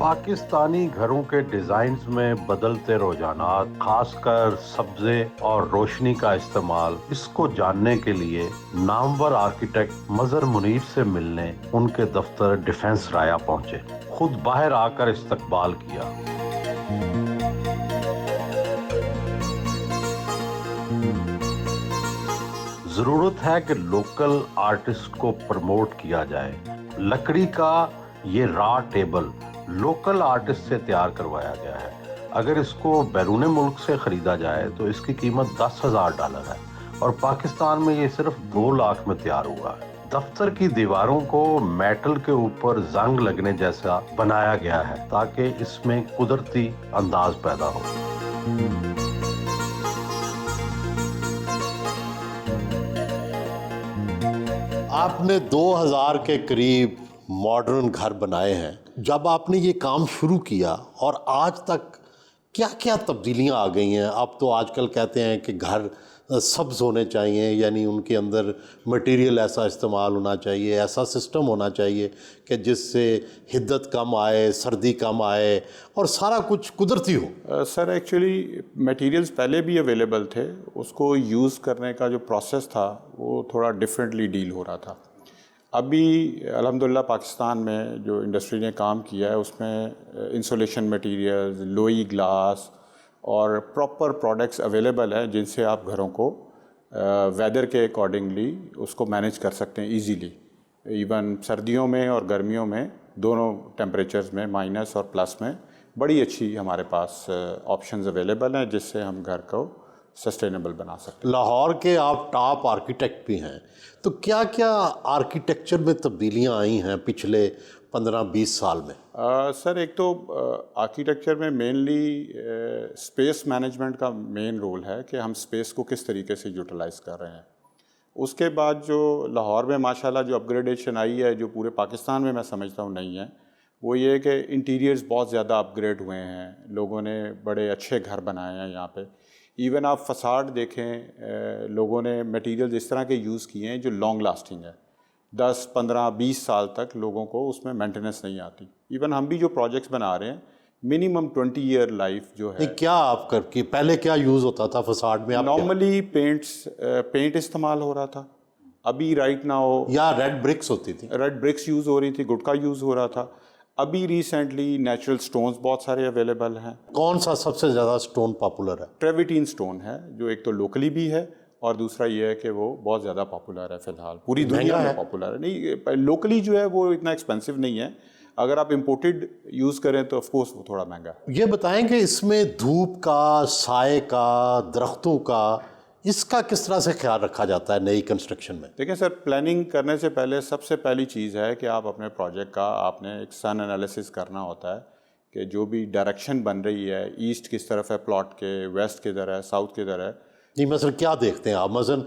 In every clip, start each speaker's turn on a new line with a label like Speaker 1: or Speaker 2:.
Speaker 1: पाकिस्तानी घरों के डिजाइन्स में बदलते रुझानात, खासकर सब्जे और रोशनी का इस्तेमाल, इसको जानने के लिए नामवर आर्किटेक्ट मजहर मुनीर से मिलने उनके दफ्तर डिफेंस राया पहुंचे। खुद बाहर आकर इस्तकबाल किया। जरूरत है कि लोकल आर्टिस्ट को प्रमोट किया जाए। लकड़ी का ये रॉ टेबल लोकल आर्टिस्ट से तैयार करवाया गया है। अगर इसको बैरून मुल्क से खरीदा जाए तो इसकी कीमत $10,000 है और पाकिस्तान में ये सिर्फ 2 लाख में तैयार हुआ है। दफ्तर की दीवारों को मेटल के ऊपर जंग लगने जैसा बनाया गया है ताकि इसमें कुदरती अंदाज पैदा हो।
Speaker 2: आपने 2000 के करीब मॉडर्न घर बनाए हैं। जब आपने ये काम शुरू किया और आज तक क्या क्या तब्दीलियां आ गई हैं? अब तो आजकल कहते हैं कि घर सब्ज होने चाहिए, यानी उनके अंदर मटेरियल ऐसा इस्तेमाल होना चाहिए, ऐसा सिस्टम होना चाहिए कि जिससे हिद्दत कम आए, सर्दी कम आए और सारा कुछ कुदरती हो।
Speaker 3: सर एक्चुअली मटेरियल्स पहले भी अवेलेबल थे, उसको यूज़ करने का जो प्रोसेस था वो थोड़ा डिफरेंटली डील हो रहा था। अभी अल्हम्दुलिल्लाह पाकिस्तान में जो इंडस्ट्री ने काम किया है उसमें इंसुलेशन मटेरियल्स, लोई ग्लास और प्रॉपर प्रोडक्ट्स अवेलेबल हैं जिनसे आप घरों को वेदर के अकॉर्डिंगली उसको मैनेज कर सकते हैं इजीली। इवन सर्दियों में और गर्मियों में दोनों टेम्परेचर्स में, माइनस और प्लस में, बड़ी अच्छी हमारे पास ऑप्शंस अवेलेबल हैं जिससे हम घर को सस्टेनेबल बना सकते हैं।
Speaker 2: लाहौर के आप टॉप आर्किटेक्ट भी हैं, तो क्या क्या आर्किटेक्चर में तब्दीलियां आई हैं पिछले 15-20 साल में?
Speaker 3: सर एक तो आर्किटेक्चर में मेनली स्पेस मैनेजमेंट का मेन रोल है कि हम स्पेस को किस तरीके से यूटिलाइज़ कर रहे हैं। उसके बाद जो लाहौर में माशाल्लाह जो अपग्रेडेशन आई है, जो पूरे पाकिस्तान में मैं समझता हूँ नहीं है, वो ये है कि इंटीरियर्स बहुत ज़्यादा अपग्रेड हुए हैं। लोगों ने बड़े अच्छे घर बनाए हैं यहाँ पे। इवन आप फसाड देखें, लोगों ने मटेरियल इस तरह के यूज़ किए हैं जो लॉन्ग लास्टिंग है। 10, 15, 20 साल तक लोगों को उसमें मेंटेनेंस नहीं आती। इवन हम भी जो प्रोजेक्ट्स बना रहे हैं मिनिमम 20 ईयर लाइफ जो है।
Speaker 2: क्या आप करके पहले क्या यूज़ होता था फसाड में?
Speaker 3: नॉर्मली पेंट इस्तेमाल हो रहा था। अभी राइट नाउ
Speaker 2: या रेड ब्रिक्स होती थी?
Speaker 3: रेड ब्रिक्स यूज़ हो रही थी, गुटका यूज़ हो रहा था। अभी रिसेंटली नेचुरल स्टोन्स बहुत सारे अवेलेबल हैं।
Speaker 2: कौन सा सबसे ज़्यादा स्टोन पॉपुलर है?
Speaker 3: ट्रेविटीन स्टोन है जो एक तो लोकली भी है और दूसरा ये है कि वो बहुत ज़्यादा पॉपुलर है फ़िलहाल पूरी दुनिया में पॉपुलर है। नहीं, लोकली जो है वो इतना एक्सपेंसिव नहीं है। अगर आप इंपोर्टेड यूज़ करें तो ऑफकोर्स वो थोड़ा महंगा है।
Speaker 2: ये बताएं कि इसमें धूप का, साए का, दरख्तों का, इसका किस तरह से ख्याल रखा जाता है नई कंस्ट्रक्शन में?
Speaker 3: देखिए सर, प्लानिंग करने से पहले सबसे पहली चीज़ है कि आप अपने प्रोजेक्ट का आपने एक सन एनालिसिस करना होता है कि जो भी डायरेक्शन बन रही है, ईस्ट किस तरफ है प्लॉट के, वेस्ट किधर है, साउथ किधर है।
Speaker 2: जी, मसलन क्या देखते हैं आप? मसलन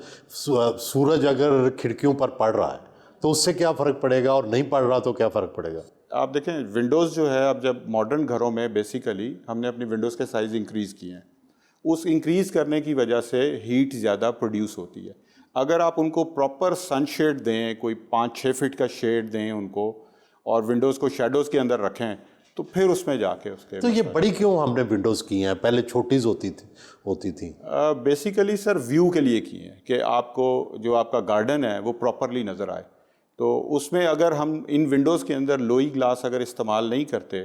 Speaker 2: सूरज अगर खिड़कियों पर पड़ रहा है तो उससे क्या फ़र्क पड़ेगा, और नहीं पड़ रहा तो क्या फ़र्क पड़ेगा?
Speaker 3: आप देखें विंडोज़ जो है, अब जब मॉडर्न घरों में बेसिकली हमने अपनी विंडोज़ के साइज़ इंक्रीज़ किए हैं, उस इंक्रीज़ करने की वजह से हीट ज़्यादा प्रोड्यूस होती है। अगर आप उनको प्रॉपर सनशेड दें, कोई 5-6 फीट का शेड दें उनको, और विंडोज़ को शेडोज़ के अंदर रखें, तो फिर उसमें जाके उसके
Speaker 2: तो ये बड़ी क्यों हमने विंडोज़ की हैं? पहले छोटीज़ होती थी।
Speaker 3: बेसिकली सर व्यू के लिए की हैं कि आपको जो आपका गार्डन है वो प्रॉपरली नज़र आए। तो उसमें अगर हम इन विंडोज़ के अंदर लोई ग्लास अगर इस्तेमाल नहीं करते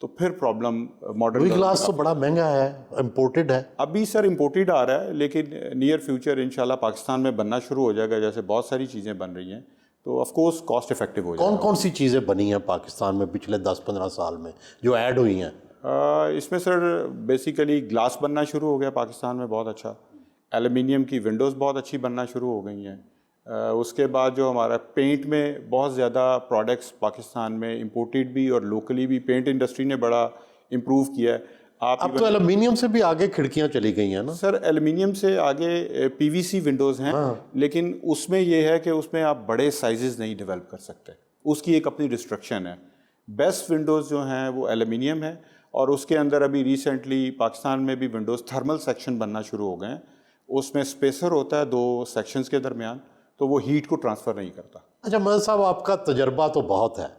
Speaker 3: तो फिर प्रॉब्लम मॉडर्न।
Speaker 2: लोई ग्लास तो बड़ा महंगा है, इम्पोर्टेड है।
Speaker 3: अभी सर इम्पोर्टेड आ रहा है, लेकिन नियर फ्यूचर इंशाल्लाह पाकिस्तान में बनना शुरू हो जाएगा। जैसे बहुत सारी चीज़ें बन रही हैं तो ऑफ कोर्स कॉस्ट इफेक्टिव हो जाएगा।
Speaker 2: कौन कौन सी चीज़ें बनी हैं पाकिस्तान में पिछले 10-15 साल में जो ऐड हुई हैं?
Speaker 3: इसमें सर बेसिकली ग्लास बनना शुरू हो गया पाकिस्तान में बहुत अच्छा। एल्युमिनियम की विंडोज़ बहुत अच्छी बनना शुरू हो गई हैं। उसके बाद जो हमारा पेंट में बहुत ज़्यादा प्रोडक्ट्स पाकिस्तान में इंपोर्टेड भी और लोकली भी पेंट इंडस्ट्री ने बड़ा इम्प्रूव किया है।
Speaker 2: अब तो एल्युमिनियम से भी आगे खिड़कियां चली गई हैं ना?
Speaker 3: सर एल्युमिनियम से आगे पीवीसी विंडोज़ हैं। लेकिन उसमें यह है कि उसमें आप बड़े साइजेस नहीं डेवलप कर सकते, उसकी एक अपनी रिस्ट्रिक्शन है। बेस्ट विंडोज़ जो हैं वो एल्युमिनियम है, और उसके अंदर अभी रिसेंटली पाकिस्तान में भी विंडोज़ थर्मल सेक्शन बनना शुरू हो गए हैं। उसमें स्पेसर होता है 2 सेक्शंस के दरमियान, तो वो हीट को ट्रांसफ़र नहीं करता।
Speaker 2: अच्छा मदन साहब, आपका तजर्बा तो बहुत है,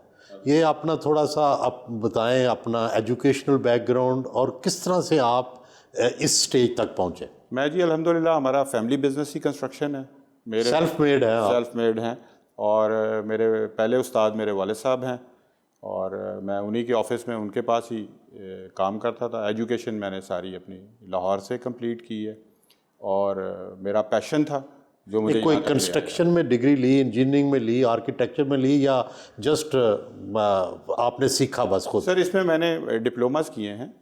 Speaker 2: ये अपना थोड़ा सा आप बताएं, अपना एजुकेशनल बैकग्राउंड और किस तरह से आप इस स्टेज तक पहुंचे।
Speaker 3: मैं जी अल्हम्दुलिल्लाह, हमारा फैमिली बिजनेस ही कंस्ट्रक्शन है। मेरे
Speaker 2: सेल्फ मेड है आप?
Speaker 3: सेल्फ मेड हैं। और मेरे पहले उस्ताद मेरे वालिद साहब हैं, और मैं उन्हीं के ऑफिस में उनके पास ही काम करता था। एजुकेशन मैंने सारी अपनी लाहौर से कंप्लीट की है, और मेरा पैशन था जो मुझे
Speaker 2: कोई
Speaker 3: यहाँ तक ले आया।
Speaker 2: कंस्ट्रक्शन में डिग्री ली, इंजीनियरिंग में ली, आर्किटेक्चर में ली, या जस्ट आपने सीखा बस खुद?
Speaker 3: सर, इसमें मैंने डिप्लोमास किए हैं,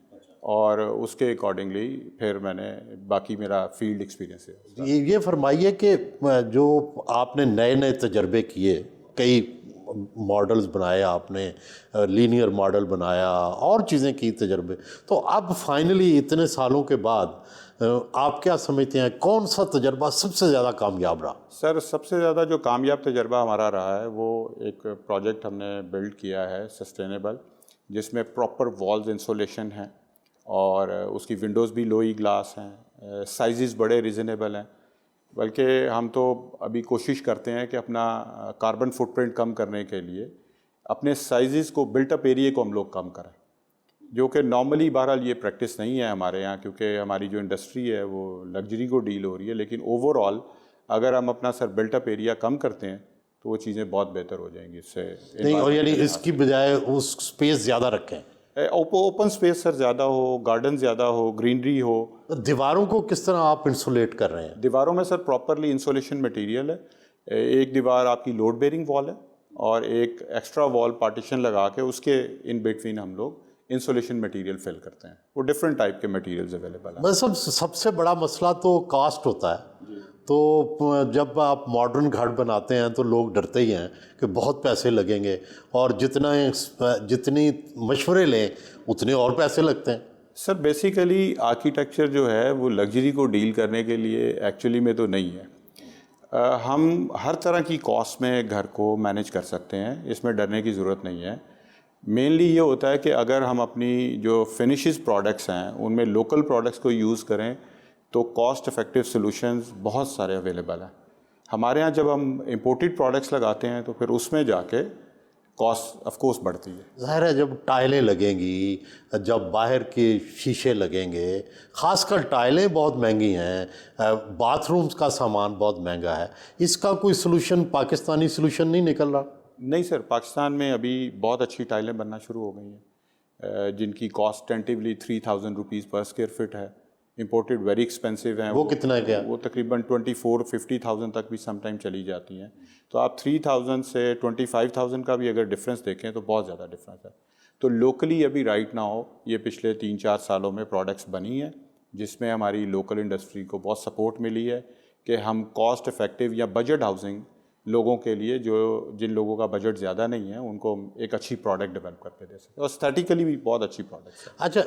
Speaker 3: और उसके अकॉर्डिंगली फिर मैंने बाकी मेरा फील्ड एक्सपीरियंस है।
Speaker 2: ये फरमाइए कि जो आपने नए नए तजर्बे किए, कई मॉडल्स बनाए आपने, लीनियर मॉडल बनाया और चीज़ें की तजर्बे, तो अब फाइनली इतने सालों के बाद आप क्या समझते हैं कौन सा तजर्बा सबसे ज़्यादा कामयाब रहा?
Speaker 3: सर, सबसे ज़्यादा जो कामयाब तजर्बा हमारा रहा है वो एक प्रोजेक्ट हमने बिल्ड किया है सस्टेनेबल, जिसमें प्रॉपर वॉल्स इंसोलेशन है, और उसकी विंडोज़ भी लोई ग्लास हैं, साइज़ बड़े रिजनेबल हैं। बल्कि हम तो अभी कोशिश करते हैं कि अपना कार्बन फुटप्रिंट कम करने के लिए अपने साइज़ को, बिल्ट अप एरिया को हम लोग कम करें, जो कि नॉर्मली बहरहाल ये प्रैक्टिस नहीं है हमारे यहाँ, क्योंकि हमारी जो इंडस्ट्री है वो लग्जरी को डील हो रही है। लेकिन ओवरऑल अगर हम अपना सर बिल्ट अप एरिया कम करते हैं तो वो चीज़ें बहुत बेहतर हो जाएंगी इससे।
Speaker 2: नहीं, और यानी इसकी बजाय उस स्पेस ज़्यादा रखें,
Speaker 3: ओपन स्पेस सर ज़्यादा हो, गार्डन ज़्यादा हो, ग्रीनरी हो।
Speaker 2: दीवारों को किस तरह आप इंसुलेट कर रहे हैं?
Speaker 3: दीवारों में सर प्रॉपरली इंसुलेशन मटेरियल है। एक दीवार आपकी लोड बेरिंग वॉल है, और एक एक्स्ट्रा वॉल पार्टीशन लगा के उसके इन बिटवीन हम लोग इंसुलेशन मटेरियल फिल करते हैं। वो डिफरेंट टाइप के मटेरियल्स अवेलेबल हैं।
Speaker 2: बस सबसे बड़ा मसला तो कास्ट होता है। तो जब आप मॉडर्न घर बनाते हैं तो लोग डरते ही हैं कि बहुत पैसे लगेंगे, और जितनी मशवरे लें उतने और पैसे लगते हैं।
Speaker 3: सर, बेसिकली आर्किटेक्चर जो है वो लग्जरी को डील करने के लिए एक्चुअली में तो नहीं है। हम हर तरह की कॉस्ट में घर को मैनेज कर सकते हैं, इसमें डरने की ज़रूरत नहीं है। मेनली ये होता है कि अगर हम अपनी जो फिनिशेस प्रोडक्ट्स हैं उनमें लोकल प्रोडक्ट्स को यूज़ करें तो कॉस्ट इफ़ेक्टिव सॉल्यूशंस बहुत सारे अवेलेबल हैं। हमारे यहाँ जब हम इंपोर्टेड प्रोडक्ट्स लगाते हैं तो फिर उसमें जाके कॉस्ट ऑफ कोर्स बढ़ती है।
Speaker 2: ज़ाहिर है, जब टाइलें लगेंगी, जब बाहर के शीशे लगेंगे, ख़ासकर टाइलें बहुत महंगी हैं, बाथरूम्स का सामान बहुत महंगा है, इसका कोई सलूशन, पाकिस्तानी सलूशन नहीं निकल रहा?
Speaker 3: नहीं सर, पाकिस्तान में अभी बहुत अच्छी टाइलें बनना शुरू हो गई हैं, जिनकी कॉस्ट टेंटिवली 3000 रुपीज़ पर स्क्वायर फिट है। इंपोर्टेड वेरी एक्सपेंसिव हैं।
Speaker 2: वो कितना है क्या?
Speaker 3: वो तकरीबन 24-50,000 तक भी समटाइम चली जाती हैं। तो आप 3000 से 25,000 का भी अगर डिफरेंस देखें तो बहुत ज़्यादा डिफरेंस है। तो लोकली अभी राइट नाउ ये पिछले 3-4 सालों में प्रोडक्ट्स बनी हैं जिसमें हमारी लोकल इंडस्ट्री को बहुत सपोर्ट मिली है कि हम कॉस्ट इफ़ेक्टिव या बजट हाउसिंग लोगों के लिए, जो जिन लोगों का बजट ज़्यादा नहीं है, उनको एक अच्छी प्रोडक्ट डेवलप करके दे सकते हैं, और एस्थेटिकली भी बहुत अच्छी प्रोडक्ट्स है।
Speaker 2: अच्छा,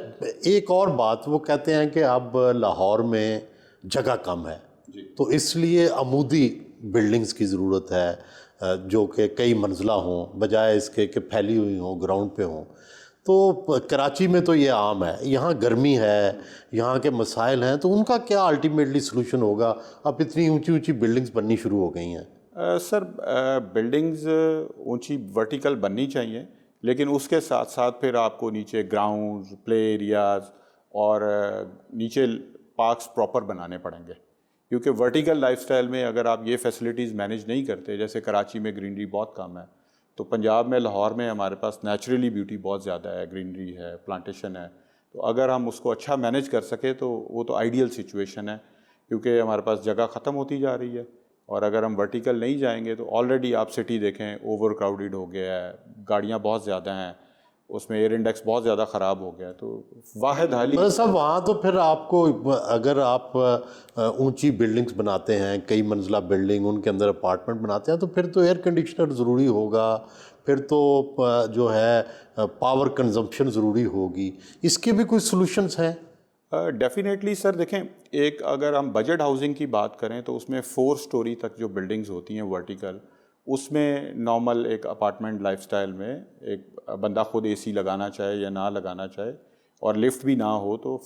Speaker 2: एक और बात, वो कहते हैं कि अब लाहौर में जगह कम है तो इसलिए अमूदी बिल्डिंग्स की ज़रूरत है जो कि कई मंजिला हों, बजाय इसके कि फैली हुई हों, ग्राउंड पे हों। तो कराची में तो ये आम है, यहाँ गर्मी है, यहाँ के मसाइल हैं, तो उनका क्या अल्टीमेटली सलूशन होगा? अब इतनी ऊंची ऊंची बिल्डिंग्स बननी शुरू हो गई हैं।
Speaker 3: सर, बिल्डिंग्स ऊंची वर्टिकल बननी चाहिए, लेकिन उसके साथ साथ फिर आपको नीचे ग्राउंड, प्ले एरियाज़ और नीचे पार्क्स प्रॉपर बनाने पड़ेंगे, क्योंकि वर्टिकल लाइफस्टाइल में अगर आप ये फैसिलिटीज़ मैनेज नहीं करते, जैसे कराची में ग्रीनरी बहुत कम है, तो पंजाब में, लाहौर में हमारे पास नेचुरली ब्यूटी बहुत ज़्यादा है, ग्रीनरी है, प्लांटेशन है। तो अगर हम उसको अच्छा मैनेज कर सके तो वो तो आइडियल सिचुएशन है, क्योंकि हमारे पास जगह ख़त्म होती जा रही है। और अगर हम वर्टिकल नहीं जाएंगे तो ऑलरेडी आप सिटी देखें, ओवर क्राउडेड हो गया है, गाड़ियाँ बहुत ज़्यादा हैं, उसमें एयर इंडेक्स बहुत ज़्यादा ख़राब हो गया है। तो वाहिद हाली
Speaker 2: सब वहाँ तो फिर आपको, अगर आप ऊंची बिल्डिंग्स बनाते हैं, कई मंजिला बिल्डिंग, उनके अंदर अपार्टमेंट बनाते हैं, तो फिर तो एयर कंडीशनर ज़रूरी होगा, फिर तो जो है पावर कंजम्पशन ज़रूरी होगी। इसके भी कोई सॉल्यूशंस हैं?
Speaker 3: डेफिनेटली सर, देखें, एक अगर हम बजट हाउसिंग की बात करें तो उसमें 4 स्टोरी तक जो बिल्डिंग्स होती हैं वर्टिकल, उसमें नॉर्मल एक अपार्टमेंट लाइफस्टाइल में एक बंदा खुद एसी लगाना चाहे या ना लगाना चाहे और लिफ्ट भी ना हो तो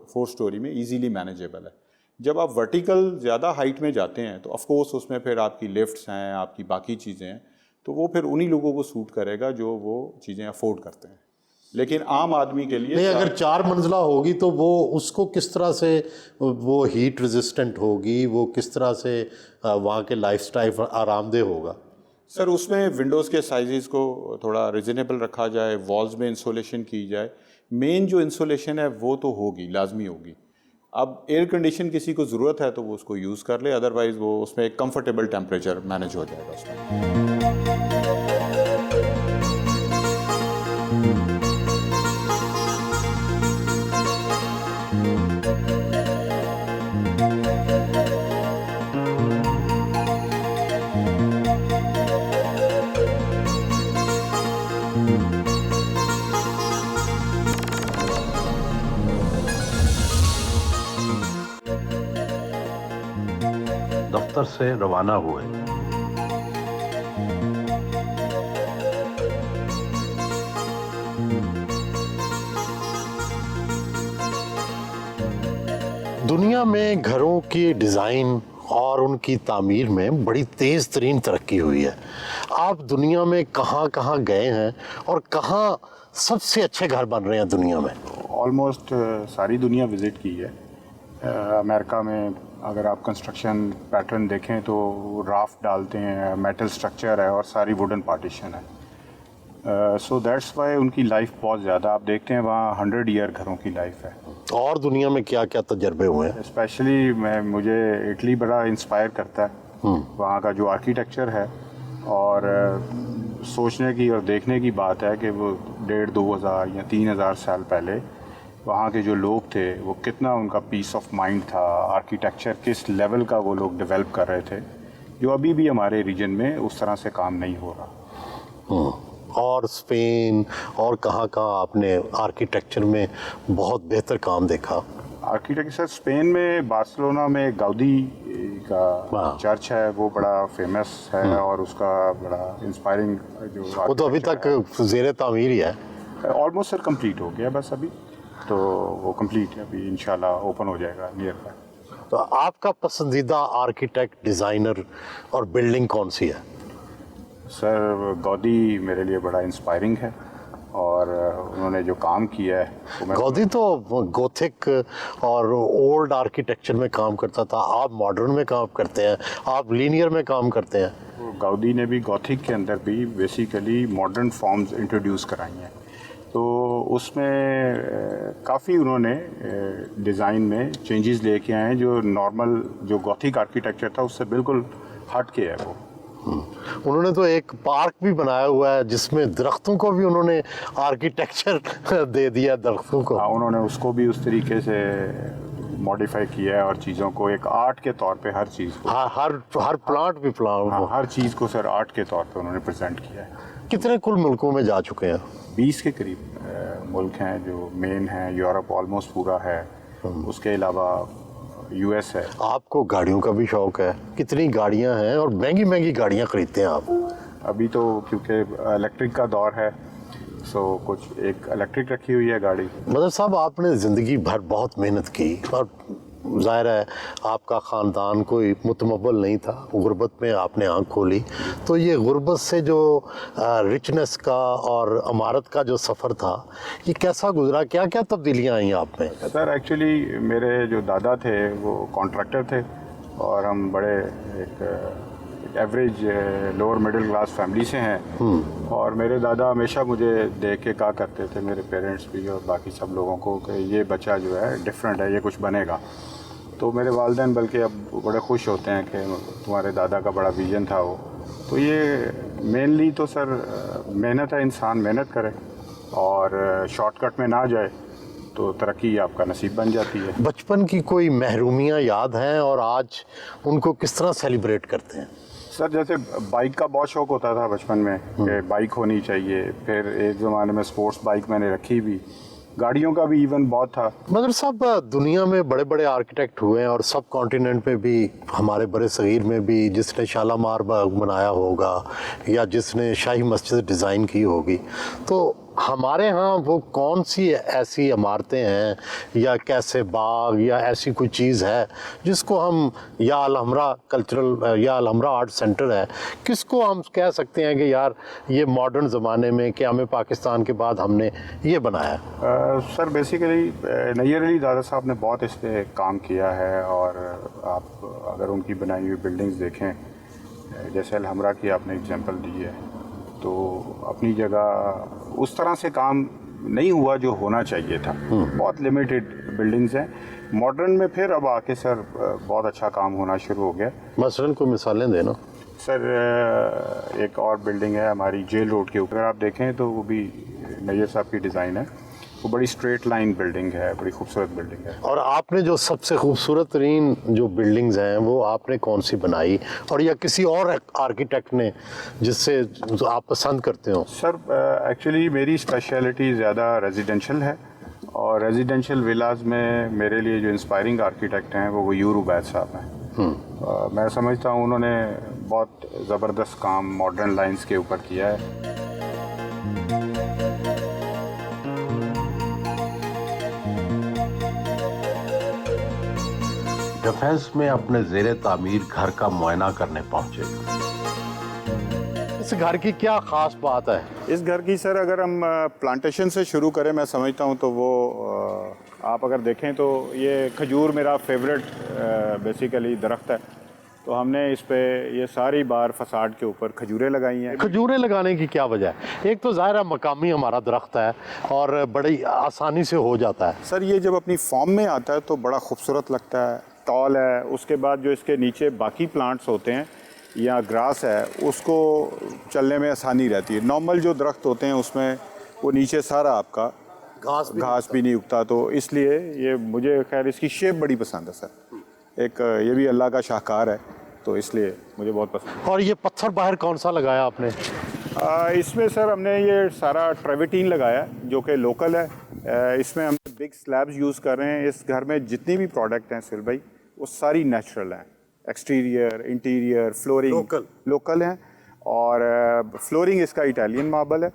Speaker 3: 4 स्टोरी में इजीली मैनेजेबल है। जब आप वर्टिकल ज़्यादा हाइट में जाते हैं तो ऑफ कोर्स उसमें फिर आपकी लिफ्ट्स हैं, आपकी बाकी चीज़ें हैं, तो वो फिर उन्हीं लोगों को सूट करेगा जो वो चीज़ें अफोर्ड करते हैं। लेकिन आम आदमी के लिए
Speaker 2: नहीं, अगर 4 मंजिला होगी तो वो उसको किस तरह से वो हीट रेजिस्टेंट होगी, वो किस तरह से वहाँ के लाइफस्टाइल आरामदेह होगा?
Speaker 3: सर उसमें विंडोज़ के साइजेस को थोड़ा रिजनेबल रखा जाए, वॉल्स में इंसोलेशन की जाए। मेन जो इंसोलेशन है वो तो होगी, लाजमी होगी। अब एयर कंडीशन किसी को ज़रूरत है तो वो उसको यूज़ कर ले, अदरवाइज़ वो उसमें एक कंफर्टेबल टेम्परेचर मैनेज हो जाएगा उसमें।
Speaker 1: दफ्तर से रवाना हुए।
Speaker 2: दुनिया में घरों की डिज़ाइन और उनकी तामीर में बड़ी तेज़ तरीन तरक्की हुई है। आप दुनिया में कहाँ कहाँ गए हैं और कहाँ सबसे अच्छे घर बन रहे हैं दुनिया में?
Speaker 3: ऑलमोस्ट सारी दुनिया विज़िट की है। अमेरिका में अगर आप कंस्ट्रक्शन पैटर्न देखें तो राफ्ट डालते हैं, मेटल स्ट्रक्चर है और सारी वुडन पार्टीशन है। सो दैट्स वाई उनकी लाइफ बहुत ज़्यादा, आप देखते हैं वहाँ 100 ईयर घरों की लाइफ है।
Speaker 2: और दुनिया में क्या क्या तजर्बे हुए हैं?
Speaker 3: स्पेशली मुझे इटली बड़ा इंस्पायर करता है। वहाँ का जो आर्किटेक्चर है और सोचने की और देखने की बात है कि वो 1,500-2 हज़ार या 3 हज़ार साल पहले वहाँ के जो लोग थे वो कितना उनका पीस ऑफ माइंड था, आर्किटेक्चर किस लेवल का वो लोग डेवलप कर रहे थे, जो अभी भी हमारे रीजन में उस तरह से काम नहीं हो रहा।
Speaker 2: और स्पेन और कहाँ कहाँ आपने आर्किटेक्चर में बहुत बेहतर काम देखा?
Speaker 3: आर्किटेक्चर स्पेन में बार्सिलोना में गाउदी का चर्च है, वो बड़ा फेमस है और उसका बड़ा इंस्पायरिंग जो
Speaker 2: वो तो अभी तक ज़ेरे तामीर ही है।
Speaker 3: ऑलमोस्ट सर कंप्लीट हो गया, बस अभी तो वो कंप्लीट है, अभी इंशाल्लाह ओपन हो जाएगा नियर बाय।
Speaker 2: तो आपका पसंदीदा आर्किटेक्ट, डिज़ाइनर और बिल्डिंग कौन सी है?
Speaker 3: सर गौदी मेरे लिए बड़ा इंस्पायरिंग है और उन्होंने जो काम किया है वो
Speaker 2: गौदी तो गोथिक और ओल्ड आर्किटेक्चर में काम करता था, आप मॉडर्न में काम करते हैं, आप लीनियर में काम करते हैं।
Speaker 3: गौदी ने भी गॉथिक के अंदर भी बेसिकली मॉडर्न फॉर्म्स इंट्रोड्यूस कराई हैं, तो उसमें काफ़ी उन्होंने डिज़ाइन में चेंजेस लेके आए हैं जो नॉर्मल जो गॉथिक आर्किटेक्चर था उससे बिल्कुल हट के है वो।
Speaker 2: उन्होंने तो एक पार्क भी बनाया हुआ है जिसमें दरख्तों को भी उन्होंने आर्किटेक्चर दे दिया दरख्तों को।
Speaker 3: हाँ, उन्होंने उसको भी उस तरीके से मॉडिफाई किया है और चीज़ों को एक आर्ट के तौर पे हर चीज़ को
Speaker 2: हर प्लांट भी प्लांट
Speaker 3: हाँ, हर चीज़ को सर आर्ट के तौर पे उन्होंने प्रेजेंट किया है।
Speaker 2: कितने कुल मुल्कों में जा चुके हैं?
Speaker 3: 20 के करीब मुल्क हैं जो मेन हैं। यूरोप ऑलमोस्ट पूरा है, उसके अलावा यूएस है।
Speaker 2: आपको गाड़ियों का भी शौक है, कितनी गाड़ियां हैं और महंगी महंगी गाड़ियां खरीदते हैं आप?
Speaker 3: अभी तो क्योंकि इलेक्ट्रिक का दौर है सो कुछ एक इलेक्ट्रिक रखी हुई है गाड़ी।
Speaker 2: मतलब साहब आपने ज़िंदगी भर बहुत मेहनत की और ज़ाहिर है आपका ख़ानदान कोई मुतमव्वल नहीं था, गुर्बत में आपने आँख खोली, तो ये गुर्बत से जो रिचनेस का और अमारत का जो सफ़र था ये कैसा गुजरा, क्या क्या तब्दीलियाँ आई आप में?
Speaker 3: सर एक्चुअली मेरे जो दादा थे वो कॉन्ट्रैक्टर थे और हम बड़े एक average lower middle class family से हैं और मेरे दादा हमेशा मुझे देख के कहा करते थे, मेरे पेरेंट्स भी और बाकी सब लोगों को, कि ये बच्चा जो है डिफरेंट है, ये कुछ बनेगा। तो मेरे वालिदैन बल्कि अब बड़े खुश होते हैं कि तुम्हारे दादा का बड़ा विजन था वो। तो ये मेनली तो सर मेहनत है, इंसान मेहनत करे और शॉर्टकट में ना जाए तो तरक्की आपका नसीब बन जाती है।
Speaker 2: बचपन की कोई महरूमियाँ याद हैं और आज उनको किस तरह सेलिब्रेट करते हैं?
Speaker 3: सर जैसे बाइक का बहुत शौक होता था बचपन में कि बाइक होनी चाहिए, फिर एक ज़माने में स्पोर्ट्स बाइक मैंने रखी भी, गाड़ियों का भी इवन बहुत था।
Speaker 2: मगर सब दुनिया में बड़े बड़े आर्किटेक्ट हुए हैं और सब कॉन्टिनेंट में भी, हमारे बड़े सगीर में भी, जिसने शालामार बाग बनाया होगा या जिसने शाही मस्जिद डिज़ाइन की होगी, तो हमारे यहाँ वो कौन सी ऐसी इमारतें हैं या कैसे बाग या ऐसी कोई चीज़ है जिसको हम, या अलहमरा कल्चरल या अलहमरा आर्ट सेंटर है, किसको हम कह सकते हैं कि यार ये मॉडर्न ज़माने में कि हमें पाकिस्तान के बाद हमने ये बनाया?
Speaker 3: सर बेसिकली नैयर अली दादा साहब ने बहुत इस पर काम किया है, और आप अगर उनकी बनाई हुई बिल्डिंग्स देखें, जैसे अलहमरा की आपने एग्जांपल दी है, तो अपनी जगह उस तरह से काम नहीं हुआ जो होना चाहिए था। बहुत लिमिटेड बिल्डिंग्स हैं। मॉडर्न में फिर अब आके सर बहुत अच्छा काम होना शुरू हो गया।
Speaker 2: मसलन कोई मिसालें देना।
Speaker 3: सर एक और बिल्डिंग है हमारी जेल रोड के ऊपर, आप देखें तो वो भी नैयर साहब की डिज़ाइन है। वो बड़ी स्ट्रेट लाइन बिल्डिंग है, बड़ी खूबसूरत बिल्डिंग है।
Speaker 2: और आपने जो सबसे खूबसूरत तरीन जो बिल्डिंग्स हैं वो आपने कौन सी बनाई, और या किसी और आर्किटेक्ट ने जिससे आप पसंद करते हो?
Speaker 3: सर एक्चुअली मेरी स्पेशलिटी ज़्यादा रेजिडेंशियल है, और रेजिडेंशियल विलाज में मेरे लिए जो इंस्पायरिंग आर्किटेक्ट हैं वो गयूर उबैद साहब हैं। मैं समझता हूँ उन्होंने बहुत ज़बरदस्त काम मॉडर्न लाइंस के ऊपर किया है।
Speaker 1: डिफेंस में अपने ज़ेरे तामीर घर का मुआयना करने पहुंचे।
Speaker 2: इस घर की क्या ख़ास बात है?
Speaker 3: इस घर की सर अगर हम प्लांटेशन से शुरू करें, मैं समझता हूँ तो वो आप अगर देखें तो ये खजूर मेरा फेवरेट बेसिकली दरख्त है। तो हमने इस पे ये सारी बार फसाड के ऊपर खजूरें लगाई हैं।
Speaker 2: खजूरें लगाने की क्या वजह है? एक तो ज़ाहिर है मकामी हमारा दरख्त है और बड़ी आसानी से हो जाता है।
Speaker 3: सर ये जब अपनी फॉर्म में आता है तो बड़ा खूबसूरत लगता है, टॉल है। उसके बाद जो इसके नीचे बाकी प्लांट्स होते हैं या ग्रास है, उसको चलने में आसानी रहती है। नॉर्मल जो दरख्त होते हैं उसमें वो नीचे सारा आपका घास भी नहीं उगता, तो इसलिए ये मुझे खैर इसकी शेप बड़ी पसंद है सर। एक ये भी अल्लाह का शाहकार है, तो इसलिए मुझे बहुत पसंद है।
Speaker 2: और ये पत्थर बाहर कौन सा लगाया आपने?
Speaker 3: इसमें सर हमने ये सारा ट्रेविटीन लगाया जो कि लोकल है। इसमें हम बिग स्लैब्स यूज़ कर रहे हैं। इस घर में जितनी भी प्रोडक्ट हैं सुहेल भाई, वो सारी नेचुरल हैं। एक्सटीरियर, इंटीरियर, फ्लोरिंग लोकल हैं, और फ्लोरिंग इसका इटालियन मार्बल है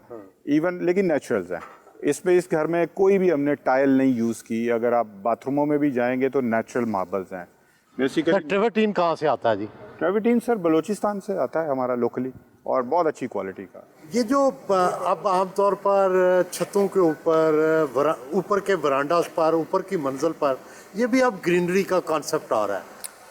Speaker 3: इवन, लेकिन नेचुरल्स हैं। इसमें इस घर में कोई भी हमने टाइल नहीं यूज़ की। अगर आप बाथरूमों में भी जाएंगे तो नेचुरल मार्बल्स हैं बेसिकली।
Speaker 2: ट्रेविटीन कहाँ से आता है जी?
Speaker 3: ट्रेविटीन सर बलूचिस्तान से आता है हमारा लोकली, और बहुत अच्छी क्वालिटी का।
Speaker 2: ये जो अब आमतौर पर छतों के ऊपर के वरांडास पर, ऊपर की मंजिल पर, ये भी अब ग्रीनरी का कॉन्सेप्ट आ रहा है,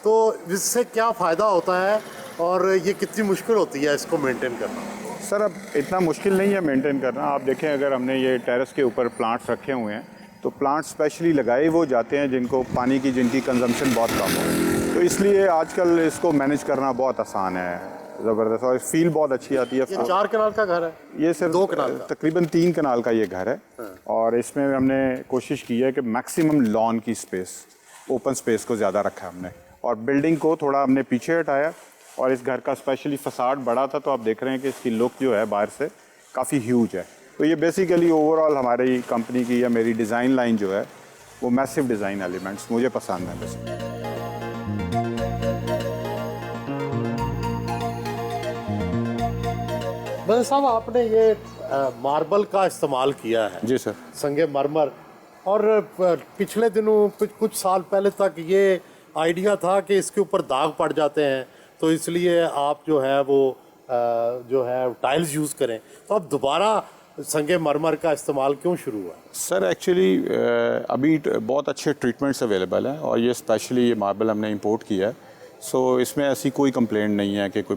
Speaker 2: तो इससे क्या फ़ायदा होता है और ये कितनी मुश्किल होती है इसको मेंटेन करना?
Speaker 3: सर अब इतना मुश्किल नहीं है मेंटेन करना। आप देखें अगर हमने ये टेरेस के ऊपर प्लांट्स रखे हुए हैं, तो प्लांट्स स्पेशली लगाए वो जाते हैं जिनको पानी की जिनकी कंजम्पशन बहुत कम हो, तो इसलिए आजकल इसको मैनेज करना बहुत आसान है, ज़बरदस्त, और फील बहुत अच्छी आती है।
Speaker 2: ये 4 कनाल का घर है?
Speaker 3: ये सिर्फ
Speaker 2: 2 कनाल का?
Speaker 3: तकरीबन 3 कनाल का ये घर है। और इसमें हमने कोशिश की है कि मैक्सिमम लॉन की स्पेस, ओपन स्पेस को ज़्यादा रखा हमने, और बिल्डिंग को थोड़ा हमने पीछे हटाया। और इस घर का स्पेशली फसाड बड़ा था, तो आप देख रहे हैं कि इसकी लुक जो है बाहर से काफ़ी ह्यूज है। तो ये बेसिकली ओवरऑल हमारी कंपनी की या मेरी डिज़ाइन लाइन जो है वो मैसिव डिज़ाइन एलिमेंट्स मुझे पसंद है बेसिकली।
Speaker 2: बस साहब आपने ये मार्बल का इस्तेमाल किया है?
Speaker 3: जी सर।
Speaker 2: संगे मरमर, और पिछले दिनों कुछ साल पहले तक ये आइडिया था कि इसके ऊपर दाग पड़ जाते हैं, तो इसलिए आप जो है वो जो है टाइल्स यूज़ करें, तो अब दोबारा संगे मरमर का इस्तेमाल क्यों शुरू हुआ?
Speaker 3: सर एक्चुअली अभी बहुत अच्छे ट्रीटमेंट्स अवेलेबल हैं, और ये स्पेशली ये मार्बल हमने इंपोर्ट किया है। सो इसमें ऐसी कोई कंप्लेंट नहीं है कि कोई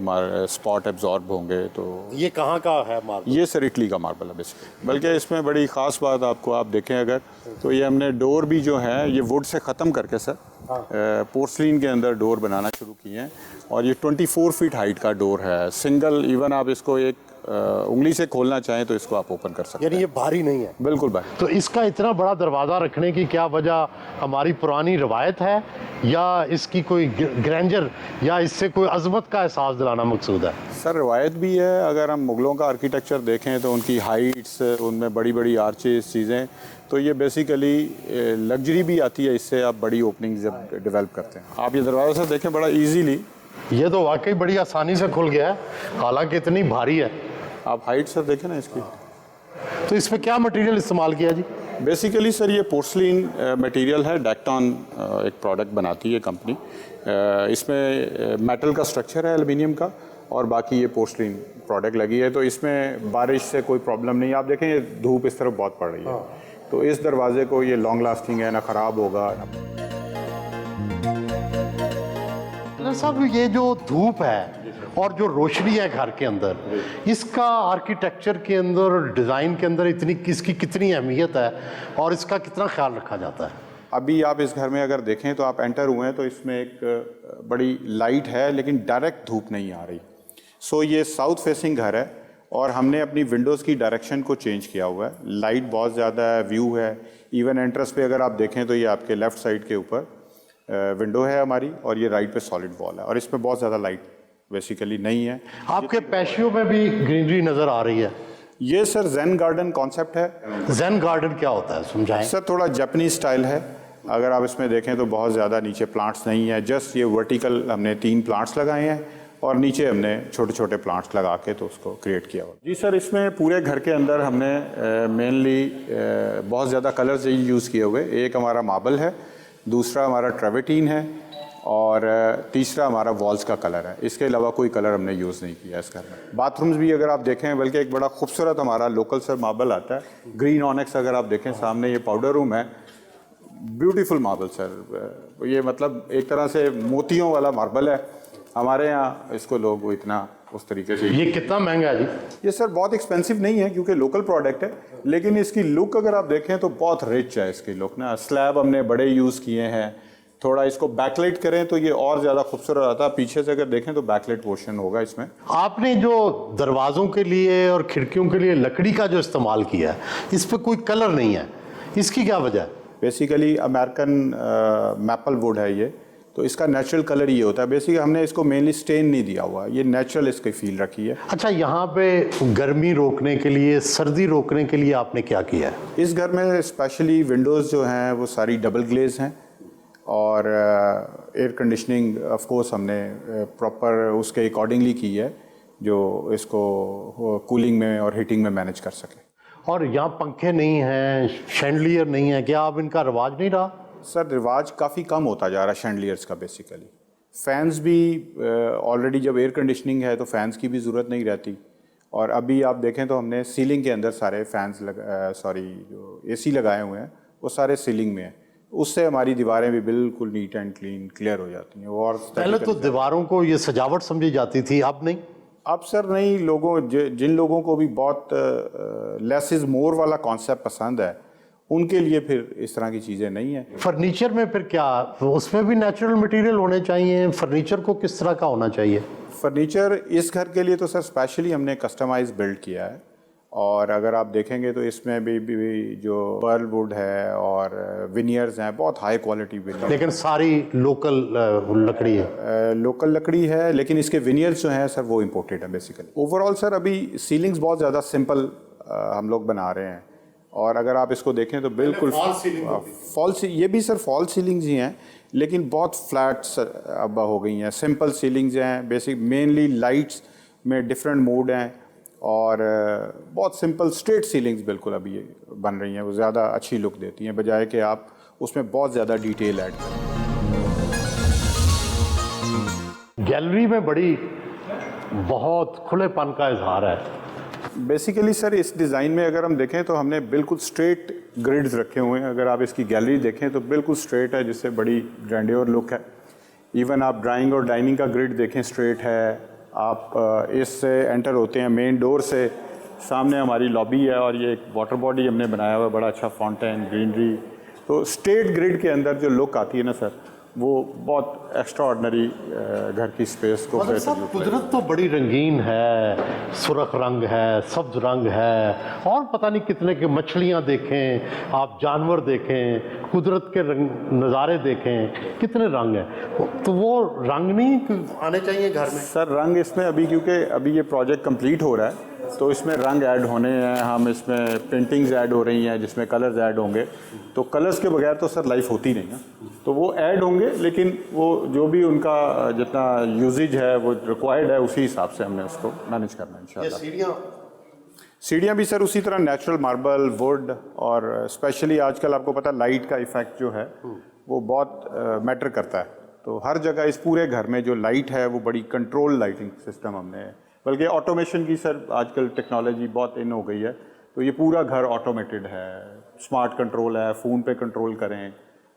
Speaker 3: स्पॉट एब्जॉर्ब होंगे। तो
Speaker 2: ये कहाँ का है मार्बल?
Speaker 3: ये सर इटली का मार्बल है बेसिकली। बल्कि इसमें बड़ी ख़ास बात आपको, आप देखें अगर, तो ये हमने डोर भी जो है ये वुड से ख़त्म करके सर पोर्सलिन के अंदर डोर बनाना शुरू किए हैं, और ये 24 फीट हाइट का डोर है, सिंगल। इवन आप इसको एक उंगली से खोलना चाहें तो इसको आप ओपन कर सकते हैं।
Speaker 2: यानी ये भारी नहीं है?
Speaker 3: बिल्कुल भारी।
Speaker 2: तो इसका इतना बड़ा दरवाज़ा रखने की क्या वजह? हमारी पुरानी रवायत है या इसकी कोई ग्रैंडर या इससे कोई अजमत का एहसास दिलाना मकसूद है?
Speaker 3: सर रवायत भी है। अगर हम मुग़लों का आर्किटेक्चर देखें तो उनकी हाइट्स, उनमें बड़ी बड़ी आर्चेस चीज़ें, तो ये बेसिकली लग्जरी भी आती है इससे, आप बड़ी ओपनिंग जब डेवलप करते हैं। आप ये दरवाज़ा सर देखें बड़ा ईजीली,
Speaker 2: ये तो वाकई बड़ी आसानी से खुल गया है, हालांकि इतनी भारी है।
Speaker 3: आप हाइट सर देखें ना इसकी।
Speaker 2: तो इसमें क्या मटेरियल इस्तेमाल किया जी?
Speaker 3: बेसिकली सर ये पोर्सलिन मटेरियल है, डेक्टॉन एक प्रोडक्ट बनाती है कंपनी। इसमें मेटल का स्ट्रक्चर है एल्युमिनियम का, और बाकी ये पोर्सलिन प्रोडक्ट लगी है। तो इसमें बारिश से कोई प्रॉब्लम नहीं है। आप देखें ये धूप इस तरफ बहुत पड़ रही है, तो इस दरवाजे को ये लॉन्ग लास्टिंग है, ना ख़राब होगा।
Speaker 2: साहब ये जो धूप है और जो रोशनी है घर के अंदर, इसका आर्किटेक्चर के अंदर, डिज़ाइन के अंदर इसकी कितनी अहमियत है और इसका कितना ख्याल रखा जाता है?
Speaker 3: अभी आप इस घर में अगर देखें तो आप एंटर हुए हैं तो इसमें एक बड़ी लाइट है, लेकिन डायरेक्ट धूप नहीं आ रही। सो ये साउथ फेसिंग घर है और हमने अपनी विंडोज़ की डायरेक्शन को चेंज किया हुआ है। लाइट बहुत ज़्यादा है, व्यू है। इवन एंट्रेंस पे अगर आप देखें तो ये आपके लेफ़्ट साइड के ऊपर विंडो है हमारी, और ये राइट पे सॉलिड वॉल है, और इसमें बहुत ज़्यादा लाइट बेसिकली नहीं है।
Speaker 2: आपके पैशियो में भी ग्रीनरी नज़र आ रही है।
Speaker 3: ये सर ज़ेन गार्डन कॉन्सेप्ट है।
Speaker 2: ज़ेन गार्डन क्या होता है, समझाएं।
Speaker 3: सर थोड़ा जापानीज स्टाइल है। अगर आप इसमें देखें तो बहुत ज़्यादा नीचे प्लांट्स नहीं है, जस्ट ये वर्टिकल हमने 3 प्लांट्स लगाए हैं और नीचे हमने छोटे छोटे प्लांट्स लगा के तो उसको क्रिएट किया हुआ। जी सर, इसमें पूरे घर के अंदर हमने मेनली बहुत ज़्यादा कलर्स यूज़ किए हुए। एक हमारा मार्बल है, दूसरा हमारा ट्रेवेटीन है, और तीसरा हमारा वॉल्स का कलर है। इसके अलावा कोई कलर हमने यूज़ नहीं किया इस घर में। बाथरूम्स भी अगर आप देखें, बल्कि एक बड़ा खूबसूरत हमारा लोकल सर मार्बल आता है, ग्रीन ऑनेक्स। अगर आप देखें सामने ये पाउडर रूम है, ब्यूटीफुल मार्बल सर। ये मतलब एक तरह से मोतियों वाला मार्बल है। हमारे यहाँ इसको लोग इतना उस तरीके से।
Speaker 2: ये कितना महंगा है जी?
Speaker 3: ये सर बहुत एक्सपेंसिव नहीं है क्योंकि लोकल प्रोडक्ट है, लेकिन इसकी लुक अगर आप देखें तो बहुत रिच है इसकी लुक ना। स्लैब हमने बड़े यूज़ किए हैं। थोड़ा इसको बैकलाइट करें तो ये और ज़्यादा खूबसूरत आता है। पीछे से अगर देखें तो बैकलाइट पोर्शन होगा इसमें।
Speaker 2: आपने जो दरवाज़ों के लिए और खिड़कियों के लिए लकड़ी का जो इस्तेमाल किया है, इस पर कोई कलर नहीं है, इसकी क्या वजह है?
Speaker 3: बेसिकली अमेरिकन मैपल वुड है ये, तो इसका नेचुरल कलर ये होता है। बेसिकली हमने इसको मेनली स्टेन नहीं दिया हुआ, ये नेचुरल इसकी फील रखी है।
Speaker 2: अच्छा, यहाँ पे गर्मी रोकने के लिए, सर्दी रोकने के लिए आपने क्या किया है?
Speaker 3: इस घर में स्पेशली विंडोज़ जो हैं वो सारी डबल ग्लेज हैं, और एयर कंडीशनिंग ऑफ कोर्स हमने प्रॉपर उसके अकॉर्डिंगली की है, जो इसको कूलिंग में और हीटिंग में मैनेज कर सके।
Speaker 2: और यहाँ पंखे नहीं हैं, शैंडलियर नहीं है, क्या अब इनका रिवाज नहीं रहा?
Speaker 3: सर रिवाज काफ़ी कम होता जा रहा है शैंडलियर्स का। बेसिकली फ़ैन्स भी ऑलरेडी जब एयर कंडीशनिंग है तो फ़ैन्स की भी ज़रूरत नहीं रहती। और अभी आप देखें तो हमने सीलिंग के अंदर सारे फैंस जो एसी लगाए हुए हैं वो सारे सीलिंग में हैं। उससे हमारी दीवारें भी बिल्कुल नीट एंड क्लीन क्लियर हो जाती हैं। और
Speaker 2: पहले तो दीवारों को ये सजावट समझी जाती थी, अब नहीं?
Speaker 3: अब सर नहीं, जिन लोगों को भी बहुत लेस इज़ मोर वाला कॉन्सेप्ट पसंद है, उनके लिए फिर इस तरह की चीज़ें नहीं है।
Speaker 2: फर्नीचर में फिर क्या, उसमें भी नेचुरल मटेरियल होने चाहिए? फर्नीचर को किस तरह का होना चाहिए?
Speaker 3: फर्नीचर इस घर के लिए तो सर स्पेशली हमने कस्टमाइज बिल्ड किया है। और अगर आप देखेंगे तो इसमें भी जो पर्ल वुड है और विनियर्स हैं, बहुत हाई क्वालिटी विनियर।
Speaker 2: लेकिन सारी लोकल लकड़ी है?
Speaker 3: लोकल लकड़ी है, लेकिन इसके विनियर्स जो हैं सर वो इम्पोर्टेड है बेसिकली। ओवरऑल सर अभी सीलिंग्स बहुत ज़्यादा सिंपल हम लोग बना रहे हैं। और अगर आप इसको देखें तो बिल्कुल ये भी सर फॉल सीलिंग्स ही हैं, लेकिन बहुत फ्लैट अब हो गई हैं। सिंपल सीलिंग्स हैं, बेसिक मेनली लाइट्स में डिफरेंट मोड हैं, और बहुत सिंपल स्ट्रेट सीलिंग्स बिल्कुल अभी ये बन रही हैं। वो ज़्यादा अच्छी लुक देती हैं बजाय कि आप उसमें बहुत ज़्यादा डिटेल ऐड करें।
Speaker 2: गैलरी में बहुत खुलेपन का इजहार है।
Speaker 3: बेसिकली सर इस डिज़ाइन में अगर हम देखें तो हमने बिल्कुल स्ट्रेट ग्रिड्स रखे हुए हैं। अगर आप इसकी गैलरी देखें तो बिल्कुल स्ट्रेट है, जिससे बड़ी ग्रैंडियर लुक है। इवन आप ड्राइंग और डाइनिंग का ग्रिड देखें, स्ट्रेट है। आप इससे एंटर होते हैं मेन डोर से, सामने हमारी लॉबी है, और ये एक वाटर बॉडी हमने बनाया हुआ है, बड़ा अच्छा फाउंटेन, ग्रीनरी। तो स्ट्रेट ग्रिड के अंदर जो लुक आती है ना सर, वो बहुत एक्स्ट्राऑर्डिनरी घर की स्पेस को।
Speaker 2: कुदरत तो बड़ी रंगीन है, सुर्ख रंग है, सब्ज रंग है, और पता नहीं कितने के मछलियाँ देखें, आप जानवर देखें, कुदरत के नज़ारे देखें, कितने रंग हैं। तो वो रंग नहीं आने चाहिए घर में?
Speaker 3: सर रंग इसमें अभी, क्योंकि अभी ये प्रोजेक्ट कंप्लीट हो रहा है, तो इसमें रंग ऐड होने हैं। हम इसमें पेंटिंग्स ऐड हो रही हैं जिसमें कलर्स ऐड होंगे। तो कलर्स के बगैर तो सर लाइफ होती नहीं ना, तो वो ऐड होंगे, लेकिन वो जो भी उनका जितना यूजेज है वो रिक्वायर्ड है, उसी हिसाब से हमने उसको मैनेज करना है इंशाल्लाह। सीढ़ियाँ भी सर उसी तरह नेचुरल मार्बल, वुड, और स्पेशली आजकल आपको पता है लाइट का इफेक्ट जो है वो बहुत मैटर करता है। तो हर जगह इस पूरे घर में जो लाइट है वो बड़ी कंट्रोल लाइटिंग सिस्टम हमने, बल्कि ऑटोमेशन की सर आजकल टेक्नोलॉजी बहुत इन हो गई है, तो ये पूरा घर ऑटोमेटेड है, स्मार्ट कंट्रोल है, फ़ोन पे कंट्रोल करें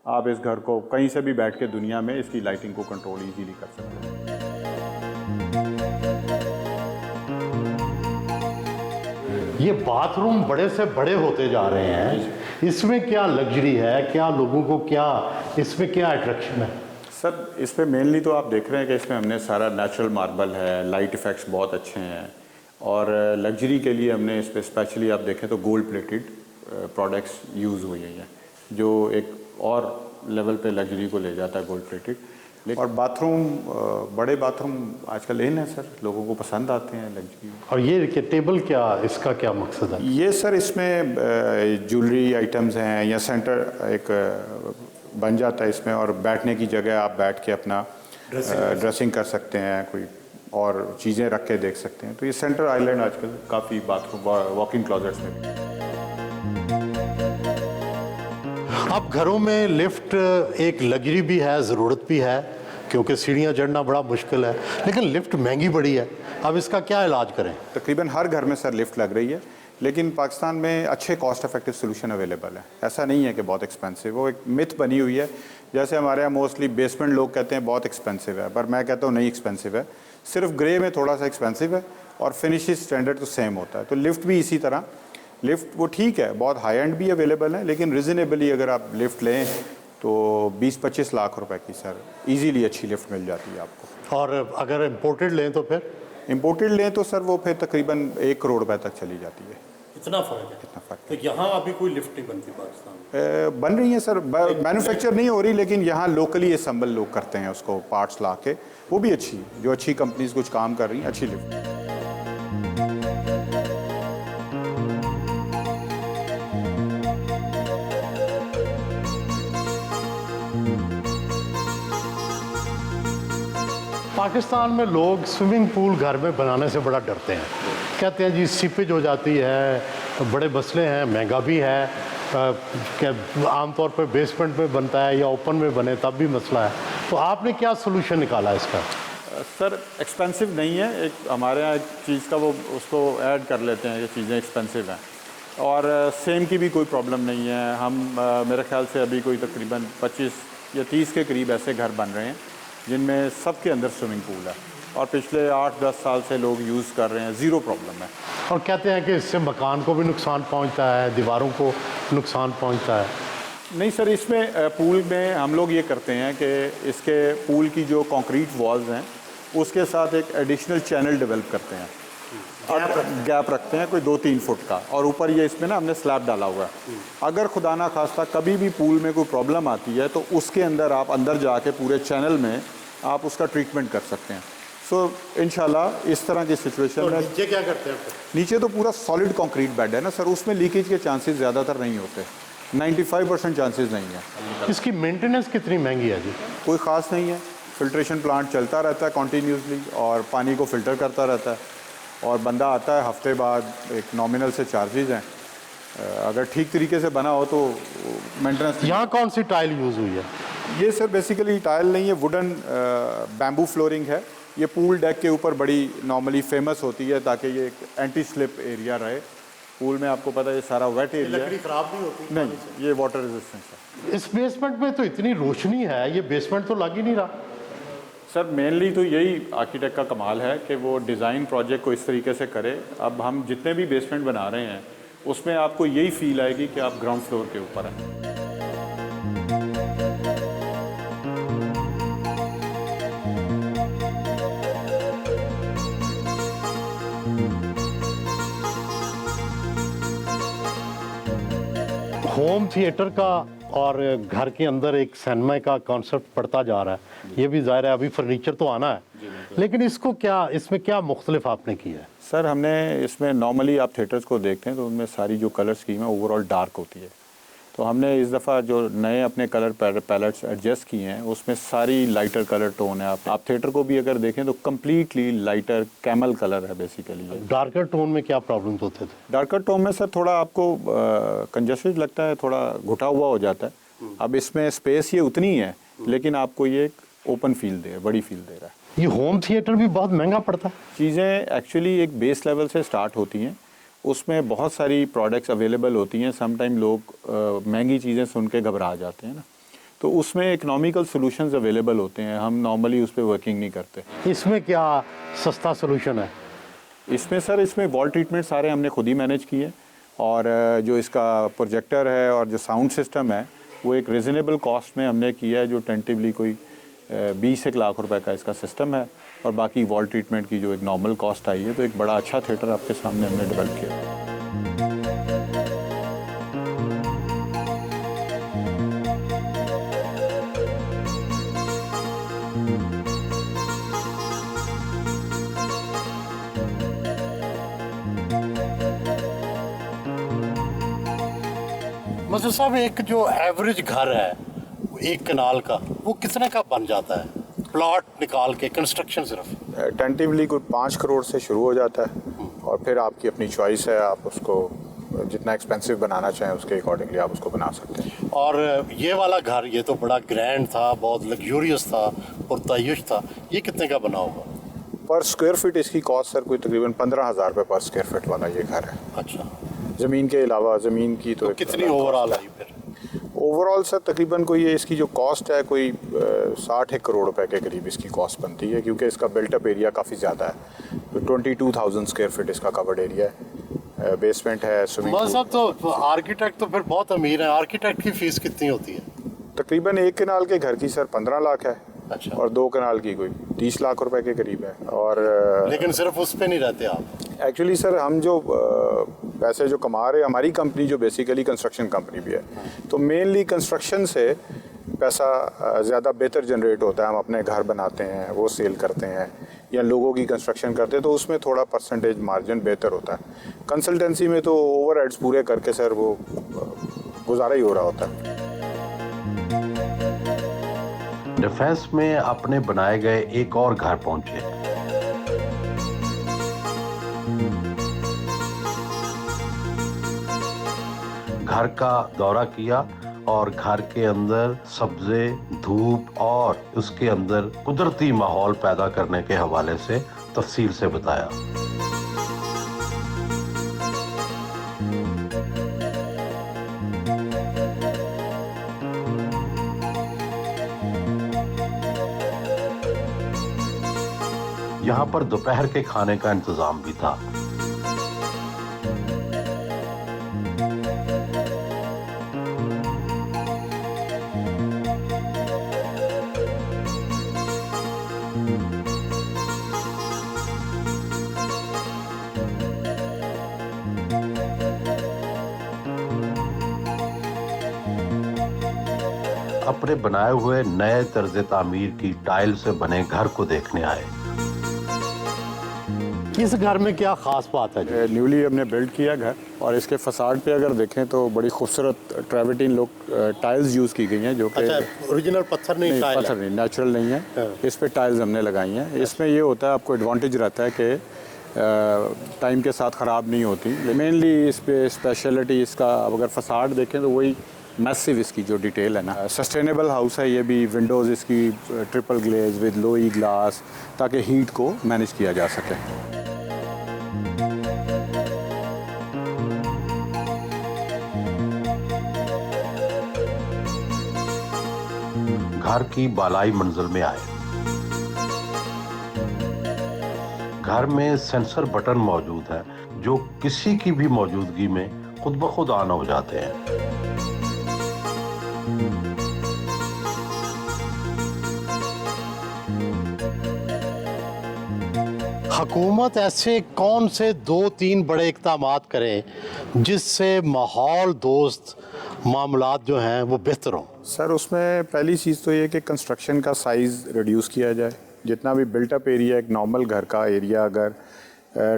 Speaker 3: आप इस घर को, कहीं से भी बैठ के दुनिया में इसकी लाइटिंग को कंट्रोल इजीली कर सकते हैं।
Speaker 2: ये बाथरूम बड़े से बड़े होते जा रहे हैं, इसमें क्या लग्जरी है, क्या लोगों को क्या इसमें क्या अट्रैक्शन है?
Speaker 3: सर इस पे मेनली तो आप देख रहे हैं कि इसमें हमने सारा नेचुरल मार्बल है, लाइट इफ़ेक्ट्स बहुत अच्छे हैं, और लग्जरी के लिए हमने इस पे स्पेशली आप देखें तो गोल्ड प्लेटेड प्रोडक्ट्स यूज़ हुई हैं, जो एक और लेवल पे लग्जरी को ले जाता है गोल्ड प्लेटेड। और बाथरूम, बड़े बाथरूम आजकल इन है सर, लोगों को पसंद आते हैं लग्जरी।
Speaker 2: और ये कि टेबल क्या, इसका क्या मकसद है?
Speaker 3: ये सर इसमें ज्वेलरी आइटम्स हैं या सेंटर एक बन जाता है इसमें, और बैठने की जगह आप बैठ के अपना ड्रेसिंग कर सकते हैं, कोई और चीज़ें रख के देख सकते हैं। तो ये सेंटर आइलैंड आजकल काफ़ी बाथरूम वॉकिंग क्लोजेट्स में भी।
Speaker 2: अब घरों में लिफ्ट एक लग्जरी भी है, ज़रूरत भी है, क्योंकि सीढ़ियाँ चढ़ना बड़ा मुश्किल है, लेकिन लिफ्ट महंगी बड़ी है। अब इसका क्या इलाज करें?
Speaker 3: तकरीबन हर घर में सर लिफ्ट लग रही है, लेकिन पाकिस्तान में अच्छे कॉस्ट इफेक्टिव सोल्यूशन अवेलेबल है। ऐसा नहीं है कि बहुत एक्सपेंसिव, वो एक मिथ बनी हुई है। जैसे हमारे यहाँ मोस्टली बेसमेंट लोग कहते हैं बहुत एक्सपेंसिव है, पर मैं कहता हूँ नहीं एक्सपेंसिव है, सिर्फ ग्रे में थोड़ा सा एक्सपेंसिव है और फिनिश स्टैंडर्ड तो सेम होता है। तो लिफ्ट भी इसी तरह, लिफ्ट वो ठीक है, बहुत हाई एंड भी अवेलेबल है, लेकिन रिजनेबली अगर आप लिफ्ट लें तो 20-25 लाख रुपए की सर इजीली अच्छी लिफ्ट मिल जाती है आपको।
Speaker 2: और अगर इम्पोर्टेड लें तो फिर?
Speaker 3: इम्पोर्टेड लें तो सर वो फिर तकरीबन 1 करोड़ रुपए तक चली जाती है।
Speaker 4: इतना फ़र्क है?
Speaker 3: इतना फ़र्क
Speaker 4: तो यहाँ अभी कोई लिफ्ट नहीं बनती पाकिस्तान में?
Speaker 3: बन रही है सर, मैन्युफैक्चर नहीं हो रही, लेकिन यहाँ लोकली असम्बल लोग करते हैं उसको, पार्ट्स ला के, वो भी अच्छी, जो अच्छी कंपनीज कुछ काम कर रही हैं, अच्छी लिफ्ट।
Speaker 2: पाकिस्तान में लोग स्विमिंग पूल घर में बनाने से बड़ा डरते हैं, कहते हैं जी सीपेज हो जाती है, बड़े मसले हैं, महंगा भी है, आमतौर पर बेसमेंट में बनता है या ओपन में बने तब भी मसला है। तो आपने क्या सोल्यूशन निकाला इसका?
Speaker 3: सर एक्सपेंसिव नहीं है, एक हमारे यहाँ एक चीज़ का वो उसको ऐड कर लेते हैं, ये चीज़ें एक्सपेंसिव हैं, और सेम की भी कोई प्रॉब्लम नहीं है। हम मेरे ख्याल से अभी कोई तकरीबन 25 या 30 के करीब ऐसे घर बन रहे हैं जिनमें सबके अंदर स्विमिंग पूल है, और पिछले 8-10 साल से लोग यूज़ कर रहे हैं, ज़ीरो प्रॉब्लम है।
Speaker 2: और कहते हैं कि इससे मकान को भी नुकसान पहुंचता है, दीवारों को नुकसान पहुंचता है।
Speaker 3: नहीं सर, इसमें पूल में हम लोग ये करते हैं कि इसके पूल की जो कंक्रीट वॉल्स हैं उसके साथ एक एडिशनल चैनल डेवलप करते हैं, गैप रखते हैं कोई 2-3 फुट का, और ऊपर ये इसमें ना हमने स्लैब डाला हुआ है। अगर खुदा ना खास्ता कभी भी पूल में कोई प्रॉब्लम आती है तो उसके अंदर आप अंदर जाके पूरे चैनल में आप उसका ट्रीटमेंट कर सकते हैं। सो इंशाल्लाह इस तरह की सिचुएशन में
Speaker 2: नीचे क्या करते हैं?
Speaker 3: नीचे तो पूरा सॉलिड कंक्रीट बेड है ना सर, उसमें लीकेज के चांसेस ज़्यादातर नहीं होते, 95% चांसेस नहीं है।
Speaker 2: इसकी मेंटेनेंस कितनी महंगी है जी?
Speaker 3: कोई ख़ास नहीं है, फिल्ट्रेशन प्लांट चलता रहता है कॉन्टीन्यूसली और पानी को फ़िल्टर करता रहता है, और बंदा आता है हफ्ते बाद, एक नॉमिनल से चार्जेज हैं, अगर ठीक तरीके से बना हो तो मेंटेनेंस।
Speaker 2: यहाँ कौन सी टाइल यूज़ हुई है?
Speaker 3: ये सर बेसिकली टाइल नहीं है, वुडन बैम्बू फ्लोरिंग है। ये पूल डेक के ऊपर बड़ी नॉर्मली फेमस होती है ताकि ये एक एंटी स्लिप एरिया रहे। पूल में आपको पता है ये सारा वेट एरिया है,
Speaker 2: खराब नहीं होती?
Speaker 3: नहीं, ये वाटर रेजिस्टेंस है।
Speaker 2: इस बेसमेंट में तो इतनी रोशनी है, ये बेसमेंट तो लग ही नहीं रहा।
Speaker 3: सर मेनली तो यही आर्किटेक्ट का कमाल है कि वो डिज़ाइन प्रोजेक्ट को इस तरीके से करे। अब हम जितने भी बेसमेंट बना रहे हैं उसमें आपको यही फील आएगी कि आप ग्राउंड फ्लोर के ऊपर हैं।
Speaker 2: होम थिएटर का और घर के अंदर एक सिनेमा का कॉन्सेप्ट पड़ता जा रहा है, ये भी ज़ाहिर है अभी फर्नीचर तो आना है, लेकिन इसको क्या, इसमें क्या मुख्तलिफ आपने किया है?
Speaker 3: सर हमने इसमें नॉर्मली आप थिएटर्स को देखते हैं तो उनमें सारी जो कलर स्कीम है ओवरऑल डार्क होती है, तो हमने इस दफ़ा जो नए अपने कलर पैलेट्स एडजस्ट किए हैं उसमें सारी लाइटर कलर टोन है। आप थिएटर को भी अगर देखें तो कम्प्लीटली लाइटर कैमल कलर है बेसिकली।
Speaker 2: डार्कर टोन में क्या प्रॉब्लम्स होते थे?
Speaker 3: डार्कर टोन में सर थोड़ा आपको कंजस्टेड लगता है, थोड़ा घुटा हुआ हो जाता है। अब इसमें स्पेस ये उतनी है लेकिन आपको ये एक ओपन फील दे, बड़ी फील दे रहा है।
Speaker 2: ये होम थिएटर भी बहुत महंगा पड़ता है।
Speaker 3: चीज़ें एक्चुअली एक बेस लेवल से स्टार्ट होती हैं, उसमें बहुत सारी प्रोडक्ट्स अवेलेबल होती हैं। सम टाइम लोग महंगी चीज़ें सुन के घबरा जाते हैं ना, तो उसमें इकोनॉमिकल सॉल्यूशंस अवेलेबल होते हैं। हम नॉर्मली उस पर वर्किंग नहीं करते।
Speaker 2: इसमें क्या सस्ता सोल्यूशन है?
Speaker 3: इसमें सर इसमें वॉल ट्रीटमेंट सारे हमने खुद ही मैनेज किए और जो इसका प्रोजेक्टर है और जो साउंड सिस्टम है वो एक रिजनेबल कॉस्ट में हमने किया है, जो टेंटिवली कोई 20 लाख रुपए का इसका सिस्टम है। और बाकी वॉल ट्रीटमेंट की जो एक नॉर्मल कॉस्ट आई है, तो एक बड़ा अच्छा थिएटर आपके सामने हमने डेवलप किया।
Speaker 2: मजहर साहब, एक जो एवरेज घर है एक कनाल का, वो कितने का बन जाता है? प्लॉट निकाल के कंस्ट्रक्शन सिर्फ
Speaker 3: टेंटिवली कोई 5 करोड़ से शुरू हो जाता है और फिर आपकी अपनी चॉइस है, आप उसको जितना एक्सपेंसिव बनाना चाहें उसके अकॉर्डिंगली आप उसको बना सकते हैं।
Speaker 2: और ये वाला घर, ये तो बड़ा ग्रैंड था, बहुत लग्जूरियस था, पुरतायुश था, ये कितने का बना होगा?
Speaker 3: पर स्क्वायर फीट इसकी कॉस्ट सर कोई तकरीबन 15,000 रुपये पर स्क्वायर फीट वाला ये घर है।
Speaker 2: अच्छा,
Speaker 3: ज़मीन के अलावा ज़मीन की तो
Speaker 2: कितनी ओवरऑल आई फिर?
Speaker 3: ओवरऑल सर तकरीबन कोई ये इसकी जो कॉस्ट है कोई 60 करोड़ रुपए के करीब इसकी कॉस्ट बनती है, क्योंकि इसका बिल्टअप एरिया काफ़ी ज़्यादा है। तो 22,000 स्क्वायर फीट इसका कवर्ड एरिया है, बेसमेंट है, स्विमिंग पूल।
Speaker 2: साहब तो आर्किटेक्ट तो फिर बहुत अमीर है। आर्किटेक्ट की फीस कितनी होती है?
Speaker 3: तकरीबन 1 कनाल के घर की सर 15 लाख है।
Speaker 2: अच्छा।
Speaker 3: और 2 कनाल की कोई 30 लाख रुपए के करीब है। और
Speaker 2: लेकिन सिर्फ उस पे नहीं रहते आप?
Speaker 3: एक्चुअली सर हम जो पैसे जो कमा रहे हैं, हमारी कंपनी जो बेसिकली कंस्ट्रक्शन कंपनी भी है, तो मेनली कंस्ट्रक्शन से पैसा ज़्यादा बेहतर जनरेट होता है। हम अपने घर बनाते हैं, वो सेल करते हैं, या लोगों की कंस्ट्रक्शन करते हैं, तो उसमें थोड़ा परसेंटेज मार्जिन बेहतर होता है। कंसल्टेंसी में तो ओवरहेड्स पूरे करके सर वो गुजारा ही हो रहा होता है।
Speaker 1: डिफेंस में अपने बनाए गए एक और घर पहुंचे। घर का दौरा किया और घर के अंदर सब्जे, धूप और उसके अंदर कुदरती माहौल पैदा करने के हवाले से तफसील से बताया। यहाँ पर दोपहर के खाने का इंतजाम भी था। अपने बनाए हुए नए तर्ज तामीर की टाइल से बने घर को देखने आए।
Speaker 2: इस घर में क्या खास बात है?
Speaker 3: न्यूली हमने बिल्ड किया घर, और इसके फसाड पे अगर देखें तो बड़ी खूबसूरत ट्रेवर्टीन लोग टाइल्स यूज़ की गई हैं, जो कि
Speaker 2: ओरिजिनल पत्थर नहीं, टाइल
Speaker 3: पत्थर नहीं, नेचुरल नहीं है। इस पे टाइल्स हमने लगाई हैं। इसमें ये होता है, आपको एडवांटेज रहता है कि टाइम के साथ ख़राब नहीं होती। मेनली इस पे स्पेशलिटी इसका, अगर फसाड देखें तो वही मैसिव इसकी जो डिटेल है ना। सस्टेनेबल हाउस है ये भी। विंडोज़ इसकी ट्रिपल ग्लेज विद लोई ग्लास, ताकि हीट को मैनेज किया जा सके।
Speaker 1: घर की बालाई मंजिल में आए। घर में सेंसर बटन मौजूद है, जो किसी की भी मौजूदगी में खुद ब खुद ऑन हो जाते हैं।
Speaker 2: हुकूमत ऐसे कौन से 2-3 बड़े इक़दामात करें जिससे माहौल दोस्त मामलात जो हैं वो बेहतर हों?
Speaker 3: सर उसमें पहली चीज़ तो ये कि कंस्ट्रक्शन का साइज़ रिड्यूस किया जाए। जितना भी बिल्टअप एरिया, एक नॉर्मल घर का एरिया अगर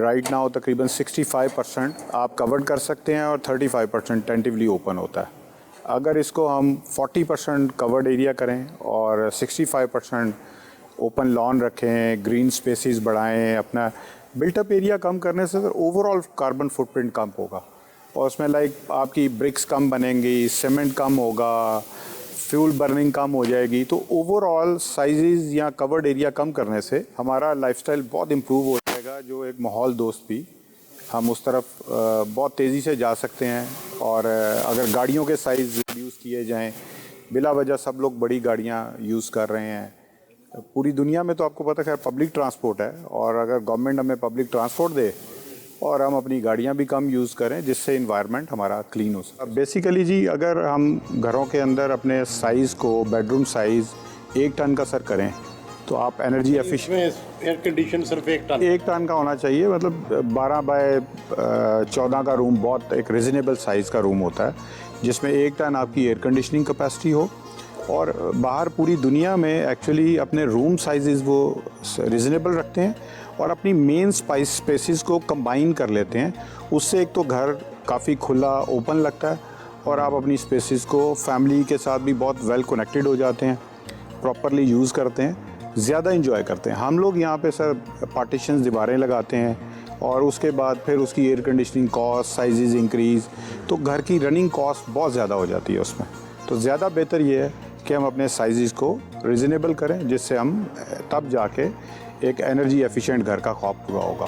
Speaker 3: राइट नाउ तकरीबन 65% आप कवर कर सकते हैं और 35% टेंटिवली ओपन होता है। अगर इसको हम 40% कवर्ड एरिया करें और 65% ओपन लॉन रखें, ग्रीन स्पेसेस बढ़ाएं, अपना बिल्टअप एरिया कम करने से ओवरऑल कार्बन फुटप्रिंट कम होगा और उसमें लाइक आपकी ब्रिक्स कम बनेंगी, सीमेंट कम होगा, फ्यूल बर्निंग कम हो जाएगी। तो ओवरऑल साइजेस या कवर्ड एरिया कम करने से हमारा लाइफस्टाइल बहुत इम्प्रूव हो जाएगा, जो एक माहौल दोस्त भी हम उस तरफ बहुत तेज़ी से जा सकते हैं। और अगर गाड़ियों के साइज़ रिड्यूस किए जाएं, बिला वजह सब लोग बड़ी गाड़ियां यूज़ कर रहे हैं पूरी दुनिया में, तो आपको पता है पब्लिक ट्रांसपोर्ट है, और अगर गवर्नमेंट हमें पब्लिक ट्रांसपोर्ट दे और हम अपनी गाड़ियां भी कम यूज़ करें जिससे इन्वायरमेंट हमारा क्लीन हो सके। बेसिकली जी अगर हम घरों के अंदर अपने साइज़ को, बेडरूम साइज़ 1 टन का सर करें तो आप एनर्जी एफिशिएंट
Speaker 2: एयर कंडीशन सिर्फ
Speaker 3: 1 टन का होना चाहिए, मतलब 12 बाय 14 का रूम बहुत एक रिजनेबल साइज़ का रूम होता है जिसमें 1 टन आपकी एयर कंडीशनिंग कैपेसिटी हो। और बाहर पूरी दुनिया में एक्चुअली अपने रूम साइजेस वो रिजनेबल रखते हैं और अपनी मेन स्पेसेस को कंबाइन कर लेते हैं। उससे एक तो घर काफ़ी खुला ओपन लगता है और आप अपनी स्पेसेस को फैमिली के साथ भी बहुत वेल कनेक्टेड हो जाते हैं, प्रॉपरली यूज़ करते हैं, ज़्यादा इंजॉय करते हैं। हम लोग यहाँ पे सर पार्टीशंस, दीवारें लगाते हैं और उसके बाद फिर उसकी air conditioning cost, sizes increase, तो घर की रनिंग कॉस्ट बहुत ज़्यादा हो जाती है उसमें। तो ज़्यादा बेहतर ये है कि हम अपने साइजेस को रिजनेबल करें जिससे हम तब जाके एक एनर्जी एफिशिएंट घर का ख्वाब पूरा होगा।